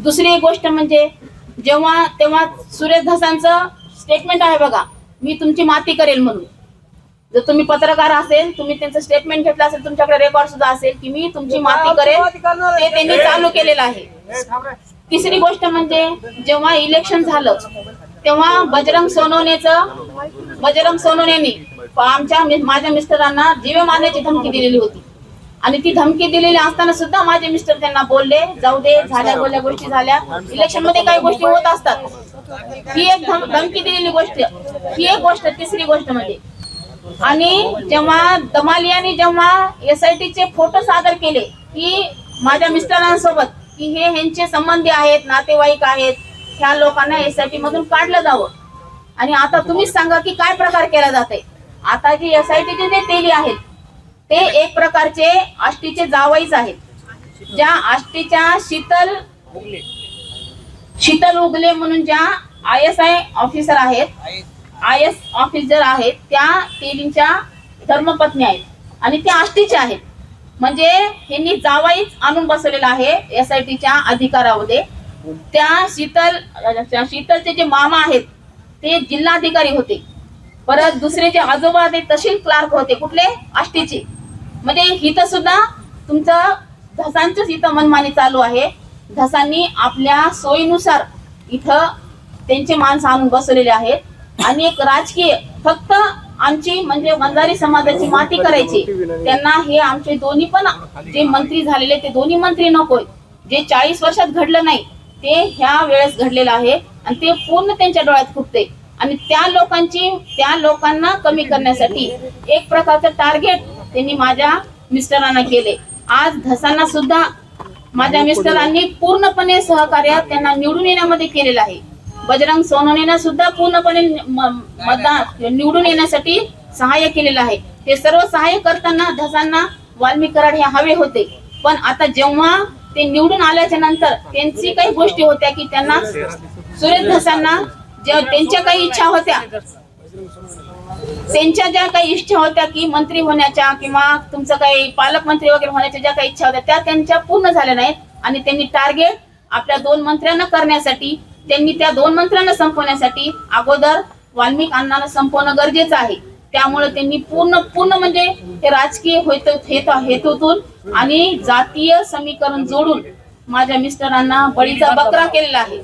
दुसरी एक गोष्ट म्हणजे तेव्हा सुरेश धसांचं स्टेटमेंट आहे बघा, मी तुमची माती करेल म्हणून. जर तुम्ही पत्रकार असेल, तुम्ही त्यांचं स्टेटमेंट घेतलं असेल, तुमच्याकडे रेकॉर्ड सुद्धा असेल की मी तुमची माती करेल, ते त्यांनी चालू केलेलं आहे. तिसरी गोष्ट म्हणजे जेव्हा इलेक्शन झालं तेव्हा बजरंग सोनवणेनी माझ्या मिस्टरांना जीवे मारण्याची धमकी दिलेली होती. आणि ती धमकी दिलेली असताना सुद्धा माझे मिस्टर त्यांना बोलले, जाऊ दे, झाल्या बोलल्या गोष्टी झाल्या, इलेक्शन मध्ये काही गोष्टी होत असतात. ही एक धमकी दिलेली गोष्ट, ही एक गोष्ट. तिसरी गोष्ट म्हणजे, आणि जेव्हा दमालियानी जेव्हा SIT चे फोटो सादर केले की माझ्या मिस्टरांसोबत की हे ह्यांचे संबंधी आहेत, नातेवाईक आहेत, ह्या लोकांना SIT मधून काढलं जावं. आणि आता तुम्हीच सांगा की काय प्रकार केला जाते. आता जी SIT चे जे तेली आहेत ते एक प्रकारचे आष्टीचे जावईच आहेत. ज्या आष्टीच्या शीतल उगले म्हणून ज्या ISI ऑफिसर आहेत, IS ऑफिसर आहेत, त्या तेलींच्या धर्मपत्नी आहेत आणि त्या आष्टीच्या आहेत. म्हणजे ह्यांनी जावाईच आणून बसवलेला आहे SITच्या अधिकारामध्ये. त्या शीतलचे जे मामा आहेत ते जिल्हाधिकारी होते. परत दुसरे जे आजोबा ते तहसील क्लार्क होते, कुठले, आष्टीचे. म्हणजे इथं सुद्धा तुमचं धसांचंच इथं मनमानी चालू आहे. धसांनी आपल्या सोयीनुसार इथं त्यांचे माणसं आणून बसवलेले आहेत आणि एक राजकीय फक्त आमची म्हणजे वंजारी समाजाची माती करायची. त्यांना हे आमचे दोन्ही पण जे मंत्री झालेले ते दोन्ही मंत्री नकोय. जे 40 वर्षात घडलं नाही ते ह्या वेळेस घडलेलं आहे आणि ते पूर्ण त्यांच्या डोळ्यात फुटते. आणि त्या लोकांना कमी करण्यासाठी एक प्रकारचं टार्गेट त्यांनी माझ्या मिस्टरांना केले. आज धसांना सुद्धा माझ्या मिस्टरांनी पूर्णपणे सहकार्य त्यांना निवडून येण्यामध्ये केलेलं आहे. बजरंग सोनवणेंना सुद्धा पूर्णपणे मतदान निवडून येण्यासाठी सहाय्य केलेलं आहे. हे सर्व सहाय्य करताना धसांना वाल्मिक कराड हे हवे होते. पण आता जेव्हा ते निवडून आल्याच्या नंतर त्यांची काही गोष्टी होत्या की त्यांना सुरेश धसांना त्यांच्या काही इच्छा होत्या, त्यांच्या ज्या काही इच्छा होत्या की मंत्री होण्याच्या किंवा तुमचं काही पालकमंत्री वगैरे होण्याच्या ज्या काही इच्छा होत्या त्या त्यांच्या पूर्ण झाल्या नाहीत. आणि त्यांनी टार्गेट आपल्या 2 मंत्र्यांना करण्यासाठी, त्यांनी त्या 2 मंत्र्यांना संपवण्यासाठी अगोदर वाल्मिक अण्णांना संपवणं गरजेचं आहे. त्यामुळे त्यांनी पूर्ण म्हणजे हे राजकीय हेतूतून आणि जातीय समीकरण जोडून माझ्या मिस्टरांना बळीचा बकरा केलेला आहे.